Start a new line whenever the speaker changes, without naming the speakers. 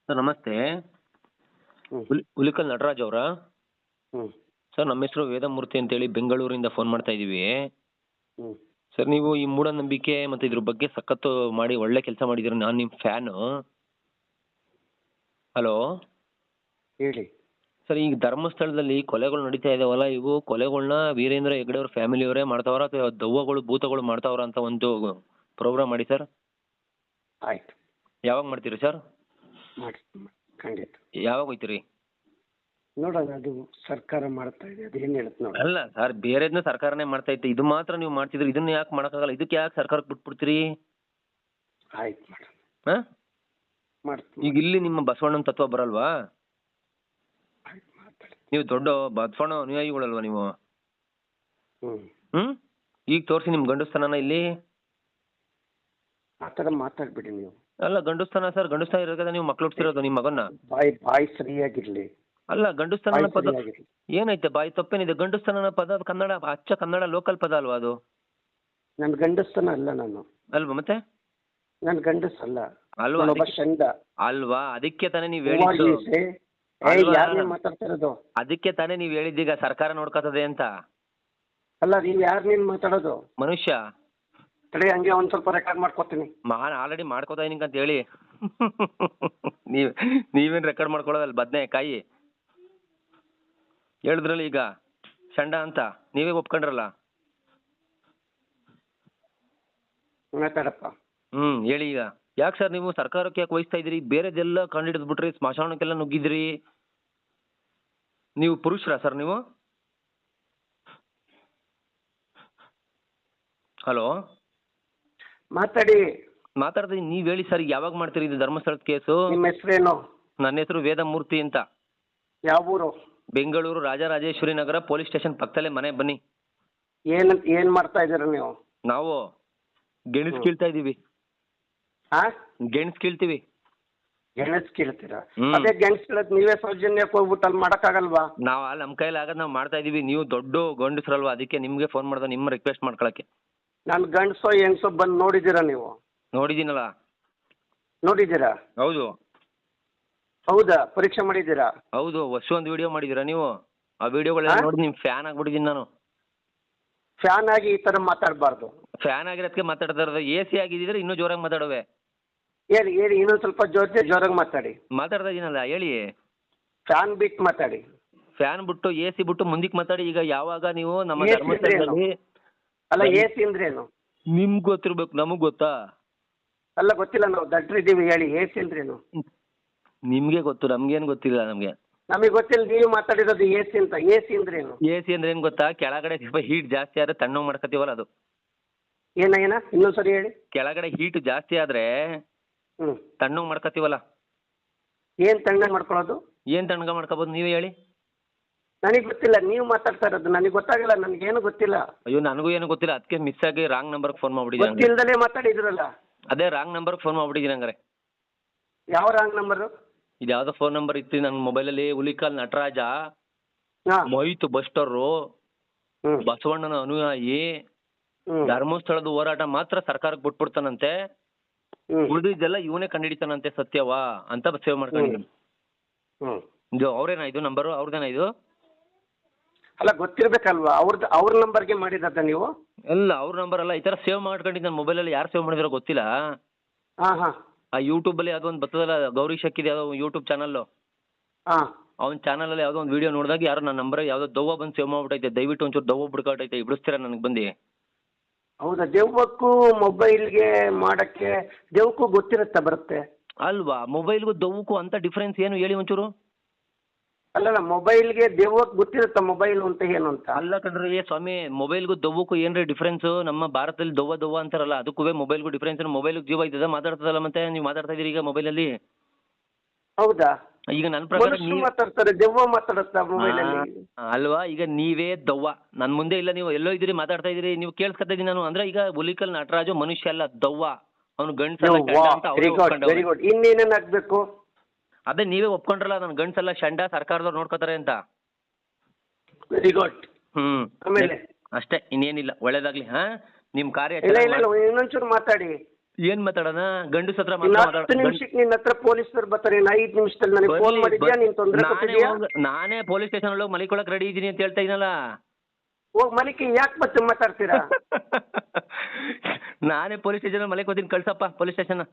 Sir ನಮಸ್ತೆ.
ಹ್ಮ್
ಹುಲಿಕಲ್ ನಟರಾಜ್ ಅವರಾ?
ಹ್ಮ್
sir ನಮ್ಮ ಹೆಸರು ವೇದಮೂರ್ತಿ ಅಂತೇಳಿ ಬೆಂಗಳೂರಿಂದ ಫೋನ್ ಮಾಡ್ತಾ ಇದ್ದೀವಿ.
ಹ್ಮ್
ಸರ್ ನೀವು ಈ ಮೂಢನಂಬಿಕೆ ಮತ್ತು ಇದ್ರ ಬಗ್ಗೆ ಸಖತ್ತು ಮಾಡಿ ಒಳ್ಳೆ ಕೆಲಸ ಮಾಡಿದ್ದೀರಿ. ನಾನು ನಿಮ್ಮ ಫ್ಯಾನು. ಹಲೋ
ಹೇಳಿ.
ಸರ್, ಈಗ ಧರ್ಮಸ್ಥಳದಲ್ಲಿ ಕೊಲೆಗಳು ನಡೀತಾ ಇದಾವಲ್ಲ, ಇವು ಕೊಲೆಗಳನ್ನ ವೀರೇಂದ್ರ ಹೆಗ್ಗಡೆ ಅವ್ರ ಫ್ಯಾಮಿಲಿಯವರೇ ಮಾಡ್ತಾವ್ರ ಅಥವಾ ದೆವ್ವಗಳು ಭೂತಗಳು ಮಾಡ್ತಾವ್ರ ಅಂತ ಒಂದು ಪ್ರೋಗ್ರಾಮ್ ಮಾಡಿ ಸರ್.
ಆಯ್ತು,
ಯಾವಾಗ ಮಾಡ್ತೀರಿ ಸರ್?
ಮಾಡಿ ಖಂಡಿತ.
ಯಾವಾಗ ಹೋಯ್ತೀರಿ?
ನೋಡೋಣ, ಅದು ಸರ್ಕಾರ ಮಾಡ್ತಾ ಇದೆ, ಅದು ಏನು ಹೇಳುತ್ತೆ ನೋಡ.
ಅಲ್ಲ ಸರ್, ಬೇರೆದ್ನ ಸರ್ಕಾರನೇ ಮಾಡ್ತಾ ಇತ್ತು, ಇದು ಮಾತ್ರ ನೀವು ಮಾಡ್ತಿದ್ರಿ. ಇದನ್ನ ಯಾಕೆ ಮಾಡೋಕ್ಕಾಗಲ್ಲ? ಇದಕ್ಕೆ ಯಾಕೆ ಸರ್ಕಾರಕ್ಕೆ ಬಿಟ್ಬಿಡ್ತೀರಿ?
ಆಯ್ತು, ಮಾಡೋಣ.
ಹಾಂ,
ಮಾಡ್ತೀನಿ.
ಈಗ ಇಲ್ಲಿ ನಿಮ್ಮ ಬಸವಣ್ಣನ ತತ್ವ ಬರಲ್ವಾ?
ಆಯ್ತು, ಮಾತಾಡಿ.
ನೀವು ದೊಡ್ಡ ಬಸವಣ್ಣ ಅನುಯಾಯಿಗಳಲ್ವಾ ನೀವು?
ಹ್ಮ್
ಹ್ಞೂ, ಈಗ ತೋರಿಸಿ ನಿಮ್ಮ ಗಂಡಸ್ತನ ಇಲ್ಲಿ.
ಆ ಥರ ಮಾತಾಡ್ಬಿಡಿ ನೀವು.
ಅಲ್ಲ ಗಂಡಸ್ತನ ಸರ್, ಗಂಡಸ್ತನ ಇರೋದ ನೀವು ಮಕ್ಳು ಹುಡ್ತಿರೋದು ನಿಮ್ಮ ಮಗನ್ನ.
ಬಾಯಿ ಸರಿಯಾಗಿರ್ಲಿ.
ಅಲ್ಲ ಗಂಡಸ್ತನ ಪದ
ಸರಿಯಾಗಿರ್ಲಿ.
ಏನೈತೆ? ಬಾಯಿ ತಪ್ಪೇನಿದೆ? ಗಂಡಸ್ತನ ಪದ ಕನ್ನಡ, ಅಚ್ಚ ಕನ್ನಡ ಲೋಕಲ್ ಪದ ಅಲ್ವಾ ಅದು?
ನನ್ನ ಗಂಡಸ್ತನ ಅಲ್ಲ ನಾನು.
ಅಲ್ವಾ ಮತ್ತೆ?
ನನ್ನ ಗಂಡಸಲ್ಲ
ಅಲ್ವಾ?
ಒಬ್ಬ ಚಂದ
ಅಲ್ವಾ? ಅದಕ್ಕೆ ತಾನೇ ನೀವು ಹೇಳಿದ್ದು.
ಯಾರು ಮಾತಾಡ್ತಿರೋದು?
ಅದಕ್ಕೆ ತಾನೇ ನೀವು ಹೇಳಿದ್ದೀಗ ಸರ್ಕಾರ ನೋಡ್ಕೋತದೆ ಅಂತ.
ಅಲ್ಲ, ನೀವು ಯಾರು ನೀನು ಮಾತಾಡೋದು?
ಮನುಷ್ಯ.
ತಡಿ, ಹಂಗೆ ಒಂದ್ ಸ್ವಲ್ಪ ರೆಕಾರ್ಡ್ ಮಾಡ್ಕೊತೀನಿ.
ಆಲ್ರೆಡಿ ಮಾಡ್ಕೋತಾ ಇದೀನಿ ಅಂತ ಹೇಳಿ. ನೀವೇನು ರೆಕಾರ್ಡ್ ಮಾಡ್ಕೊಳ್ಳೋದಲ್ಲ, ಬದನೆಕಾಯಿ ಹೇಳಿದ್ರಲ್ಲ ಈಗ ಚಂಡ ಅಂತ, ನೀವೇ ಒಪ್ಕೊಂಡ್ರಲ್ಲ.
ಮಾತಾಡಪ್ಪ.
ಹೇಳಿ ಈಗ. ಯಾಕೆ ಸರ್ ನೀವು ಸರ್ಕಾರಕ್ಕೆ ಯಾಕೆ ವಹಿಸ್ತಾ ಇದ್ದೀರಿ? ಬೇರೆದೆಲ್ಲ ಕಂಡು ಬಿಟ್ರಿ, ಸ್ಮಶಾನಕ್ಕೆಲ್ಲ ನುಗ್ಗಿದ್ರಿ. ನೀವು ಪುರುಷರಾ ಸರ್ ನೀವು? ಹಲೋ,
ಮಾತಾಡಿ.
ಮಾತಾಡ್ತೀನಿ, ನೀವು ಹೇಳಿ ಸರ್. ಯಾವಾಗ ಮಾಡ್ತೀರಿ ಇದು ಧರ್ಮಸ್ಥಳದ ಕೇಸು?
ನಿಮ್ಮ ಹೆಸರೇನು?
ನನ್ನ ಹೆಸರು ವೇದಮೂರ್ತಿ ಅಂತ.
ಯಾವ ಊರು?
ಬೆಂಗಳೂರು ರಾಜರಾಜೇಶ್ವರಿ ನಗರ ಪೊಲೀಸ್ ಸ್ಟೇಷನ್ ಪಕ್ಕದಲ್ಲೇ ಮನೆ. ಬನ್ನಿ.
ಏನ್ ಮಾಡ್ತಾ ಇದ್ದೀರಾ ನೀವು?
ನಾವು ಗೆಣಸ್ ಕೀಳ್ತಾ ಇದೀವಿ.
ಹಾ,
ಗೆಣಸ್ ಕೀಳ್ತೀವಿ.
ಗೆಣಸ್ ಕೀಳ್ತೀರಾ? ಅದೇ ಗೆಣಸ್ ಕೀಳದ್ ನೀವೇ ಸೌಜನ್ಯಕ್ಕೆ ಹೋಗ್ಬಿಟ್ಟು ಅಲ್ಲಿ ಮಾಡಕ್ಕಾಗಲ್ವಾ?
ನಾವು ಅಲ್ಲಿ ನಮ್ಮ ಕೈಲಿ ಆಗದ್ ನಾವು ಮಾಡ್ತಾ ಇದೀವಿ. ನೀವು ದೊಡ್ಡ ಗಂಡಸ್ರಲ್ವಾ, ಅದಕ್ಕೆ ನಿಮ್ಗೆ ಫೋನ್ ಮಾಡ್ದೆ, ನಿಮ್ಮ ರಿಕ್ವೆಸ್ಟ್ ಮಾಡ್ಕೊಳಕ್ಕೆ.
ನಾನು ಗಂಡಸೋ ಹೆಂಗಸೋ ಬಂದು ನೋಡಿದ್ದೀರಾ ನೀವು?
ನೋಡಿದ್ದೀನಲ್ಲ.
ನೋಡಿದ್ದೀರಾ?
ಹೌದು.
ಹೌದಾ? ಪರೀಕ್ಷೆ ಮಾಡಿದ್ದೀರಾ?
ಹೌದು. ಒಂದು ವಿಡಿಯೋ ಮಾಡಿದ್ದೀರಾ ನೀವು? ಆ ವಿಡಿಯೋಗಳೆಲ್ಲ ನೋಡಿ ನಿಮ್ಮ ಫ್ಯಾನ್ ಆಗ್ಬಿಟ್ಟಿದ್ದೀನಿ ನಾನು.
ಫ್ಯಾನ್ ಆಗಿ ಈ ತರ ಮಾತಾಡಬಾರ್ದು.
ಫ್ಯಾನ್ ಆಗಿರೋದಕ್ಕೆ ಮಾತಾಡ್ತಾ ಇರೋದು. AC ಆಗಿದ್ದಿದ್ರೆ ಇನ್ನೂ ಜೋರಾಗಿ ಮಾತಾಡುವೆ.
ಹೇಳಿ ಹೇಳಿ, ಇನ್ನೊಂದು ಸ್ವಲ್ಪ ಜೋರಾಗಿ ಮಾತಾಡಿ.
ಮಾತಾಡ್ತಾ ಇದೀನಲ್ಲ, ಹೇಳಿ.
ಫ್ಯಾನ್ ಬಿಟ್ಟು ಮಾತಾಡಿ.
ಫ್ಯಾನ್ ಬಿಟ್ಟು AC ಬಿಟ್ಟು ಮುಂದಕ್ಕೆ ಮಾತಾಡಿ. ಈಗ ಯಾವಾಗ ನೀವು ನಮ್ಮ
AC
ಧರ್ಮಸ್ಥಳದಲ್ಲಿ,
ಅಲ್ಲ AC ಅಂದ್ರೇನು?
ನಿಮ್ಗೆ ಗೊತ್ತಿರ್ಬೇಕು, ನಮಗ್ ಗೊತ್ತಾ?
ಅಲ್ಲ, ಗೊತ್ತಿಲ್ಲ, ನಾವು ದಡ್ರಿದ್ದೀವಿ. ಹೇಳಿ, AC ಅಂದ್ರೇನು?
ನಿಮ್ಗೆ ಗೊತ್ತು, ನಮ್ಗೇನು ಗೊತ್ತಿಲ್ಲ.
ನಮಗೆ ಗೊತ್ತಿಲ್ಲ, ನೀವು ಮಾತಾಡಿರೋದು AC ಅಂತ. AC ಅಂದ್ರೇನು?
AC ಅಂದ್ರೆ ಏನ್ ಗೊತ್ತಾ? ಕೆಳಗಡೆ ಸ್ವಲ್ಪ ಹೀಟ್ ಜಾಸ್ತಿ ಆದ್ರೆ ತಣ್ಣಗೆ ಮಾಡ್ಕೊತೀವಲ್ಲ ಅದು.
ಏನ ಇನ್ನೊಂದು ಸರಿ ಹೇಳಿ.
ಕೆಳಗಡೆ ಹೀಟ್ ಜಾಸ್ತಿ ಆದ್ರೆ ತಣ್ಣಗೆ ಮಾಡ್ಕೊತೀವಲ್ಲ.
ಏನ್ ತಣ್ಣಗೆ ಮಾಡ್ಕೊಳ್ಳೋದು?
ಏನ್ ತಣ್ಣಗೆ ಮಾಡ್ಕೋಬಹುದು ನೀವೇ ಹೇಳಿ.
ನನಗೆ ಗೊತ್ತಿಲ್ಲ, ನೀವು ಮಾತಾಡ್ತಾ ಇರೋದು ನನಗೆ ಗೊತ್ತಾಗಲ್ಲ. ನನಗೇನು ಗೊತ್ತಿಲ್ಲ.
ಅಯ್ಯೋ, ನನಗೂ ಏನು ಗೊತ್ತಿಲ್ಲ. ಅದಕ್ಕೆ ಮಿಸ್ ಆಗಿ ರಾಂಗ್ ನಂಬರ್ಗೆ ಫೋನ್ ಮಾಡ್ಬಿಟ್ಟಿದ್ದೀನಿ.
ಗೊತ್ತಿಲ್ಲದಲೇ ಮಾತಾಡಿದ್ರಲ್ಲ.
ಅದೇ ರಾಂಗ್ ನಂಬರ್ಗೆ ಫೋನ್ ಮಾಡ್ಬಿಟ್ಟಿದ್ದೀನಿ ಹಂಗಾರೆ.
ಯಾವ ರಾಂಗ್ ನಂಬರು?
ಇದು ಯಾವ್ದೋ ಫೋನ್ ನಂಬರ್ ಇತ್ತು ನನ್ನ ಮೊಬೈಲಲ್ಲಿ. ಹುಲಿಕಲ್ ನಟರಾಜ,
ಹಾ,
ಮೊಹಿತ್ ಬಸ್ಟರು, ಬಸವಣ್ಣನ ಅನುಯಾಯಿ, ಧರ್ಮಸ್ಥಳದ ಹೋರಾಟ ಮಾತ್ರ ಸರ್ಕಾರಕ್ಕೆ ಬಿಟ್ಬಿಡ್ತಾನಂತೆ, ಉಳಿದಿದ್ದೆಲ್ಲ ಇವನೇ ಕಂಡಿಡಿತಾನಂತೆ ಸತ್ಯವಾ ಅಂತ ಸೇವ್ ಮಾಡ್ಕೊಂಡಿದ್ದೀನಿ. ಇದು ಅವ್ರೇನಾ ಇದು ನಂಬರು? ಅವ್ರದ್ದೇನಾ ಇದು?
ಅಲ್ಲ, ಗೊತ್ತಿರ್ಬೇಕಲ್ವಾ? ಅವ್ರ ನಂಬರ್ಗೆ ಮಾಡಿದ ನೀವು?
ಇಲ್ಲ, ಅವ್ರ ನಂಬರ್ ಅಲ್ಲ. ಈ ತರ ಸೇವ್ ಮಾಡ್ಕೊಂಡಿದ್ದು ನನ್ನ ಮೊಬೈಲಲ್ಲಿ. ಯಾರು ಸೇವ್ ಮಾಡಿದಾರೋ ಗೊತ್ತಿಲ್ಲ.
ಹಾ ಹಾ,
ಆ ಯೂಟ್ಯೂಬಲ್ಲಿ ಯಾವುದೋ ಒಂದು ಬರ್ತದಲ್ಲ, ಗೌರಿ ಶಕ್ಕಿದೆ ಯಾವುದೋ ಯೂಟ್ಯೂಬ್ ಚಾನಲ್ಲು.
ಹಾಂ,
ಅವ್ನ ಚಾನಲಲ್ಲಿ ಯಾವುದೋ ಒಂದು ವಿಡಿಯೋ ನೋಡಿದಾಗ ಯಾರೋ ನನ್ನ ನಂಬರ್ ಯಾವುದೋ ದೆವ್ವ ಬಂದು ಸೇವ್ ಮಾಡ್ಬಿಟ್ಟೈತೆ. ದಯವಿಟ್ಟು ಒಂಚೂರು ದೆವ್ವ ಬಿಡ್ಕೊಟ್ಟೈತೆ, ಬಿಡಿಸ್ತೀರಾ ನನಗೆ ಬಂದು?
ಹೌದಾ? ದೆವ್ವಕ್ಕೂ ಮೊಬೈಲ್ಗೆ ಮಾಡಕ್ಕೆ ದೆವ್ವಕ್ಕೂ ಗೊತ್ತಿರುತ್ತಾ ಬರುತ್ತೆ?
ಅಲ್ವಾ? ಮೊಬೈಲ್ಗೂ ದೆವ್ವಕ್ಕೂ ಅಂತ ಡಿಫ್ರೆನ್ಸ್ ಏನು ಹೇಳಿ ಒಂಚೂರು.
ಅಲ್ಲ, ಮೊಬೈಲ್ಗೆ ದೆವ್ವಕ್ಕೆ ಗೊತ್ತಿರುತ್ತಾ ಮೊಬೈಲ್ ಅಂತ ಏನು ಅಂತ?
ಅಲ್ಲ ಕಣ್ರಿ ಸ್ವಾಮಿ, ಮೊಬೈಲ್ಗೂ ದೆವ್ವಕ್ಕೂ ಏನ್ರಿ ಡಿಫ್ರೆನ್ಸ್? ನಮ್ಮ ಭಾರತದಲ್ಲಿ ದೆವ್ವ ಅಂತಾರಲ್ಲ, ಅದಕ್ಕೂ ಮೊಬೈಲ್ಗೂ ಡಿಫ್ರೆನ್ಸ್. ಮೊಬೈಲ್ಗೆ ಜೀವ ಇದ್ದದ ಮಾತಾಡ್ತದಲ್ಲ, ಮತ್ತೆ ನೀವು ಮಾತಾಡ್ತಾ ಇದೀರಿ ಈಗ ಮೊಬೈಲಲ್ಲಿ.
ಹೌದಾ?
ಈಗ ನನ್ನ ಪ್ರಕಾರ
ಮಾತಾಡ್ತಾರೆ, ದೆವ್ವ ಮಾತಾಡುತ್ತಾ ಮೊಬೈಲಲ್ಲಿ?
ಅಲ್ವಾ? ಈಗ ನೀವೇ ದೆವ್ವ ನನ್ನ ಮುಂದೆ ಇಲ್ಲ, ನೀವು ಎಲ್ಲೋ ಇದ್ದೀರಿ ಮಾತಾಡ್ತಾ ಇದೀರಿ, ನೀವು ಕೇಳಿಸ್ಕೊತಾ ಇದೀನಿ ನಾನು. ಅಂದ್ರೆ ಈಗ ಹುಲಿಕಲ್ ನಟರಾಜು ಮನುಷ್ಯ ಅಲ್ಲ, ದೆವ್ವ. ಅವನು ಗಂಡಸಲ್ಲ ಅಂತ
ವೆರಿ ಗುಡ್. ಇನ್ನೇನೇನು ಆಗ್ಬೇಕು?
ಅದೇ ನೀವೇ ಒಪ್ಕೊಂಡ್ರಲ್ಲ, ನನ್ನ ಗಂಡಸಲ್ಲ ಶಂಡ, ಸರ್ಕಾರದವ್ರು ನೋಡ್ಕೋತಾರೆ ಅಂತ.
Very good. ಆಮೇಲೆ
ಅಷ್ಟೇ, ಇನ್ನೇನಿಲ್ಲ. ಒಳ್ಳೇದಾಗ್ಲಿ. ಹಾ, ನಿಮ್ ಕಾರ್ಯ
ಇನ್ನೊಂಚೂರು ಮಾತಾಡಿ.
ಏನ್ ಮಾತಾಡೋಣ? ಗಂಡಸ ಹತ್ರ
ಇನ್ನು
ಮಾತ್ರ
10 ನಿಮಿಷಕ್ಕೆ ನಿನ್ನ ಹತ್ರ ಪೊಲೀಸರು ಬರ್ತಾರೆ. 5 ನಿಮಿಷದಲ್ಲಿ ನನಗೆ ಫೋನ್ ಮಾಡಿದ್ಯಾ, ನೀನ್ ತೊಂದರೆ ಕೊಟ್ಟಿದ್ಯಾ?
ನಾನೇ ಪೊಲೀಸ್ ಸ್ಟೇಷನ್ ಒಳಗೆ ಮಲಿಕೊಳಕ್ ರೆಡಿ ಇದೀನಿ ಅಂತ ಹೇಳ್ತಾ ಇದೀನಲ್ಲ.
ಹೋಗ್ ಮಲಿಕೆ ಯಾಕೆ ಮತ್ತೆ ಮಾತಾಡ್ತೀರಾ?
ನಾನೇ ಪೊಲೀಸ್ ಸ್ಟೇಷನ್ ಮಲಿಕೋತೀನಿ, ಕಳ್ಸಪ್ಪ ಪೊಲೀಸ್ ಸ್ಟೇಷನ್.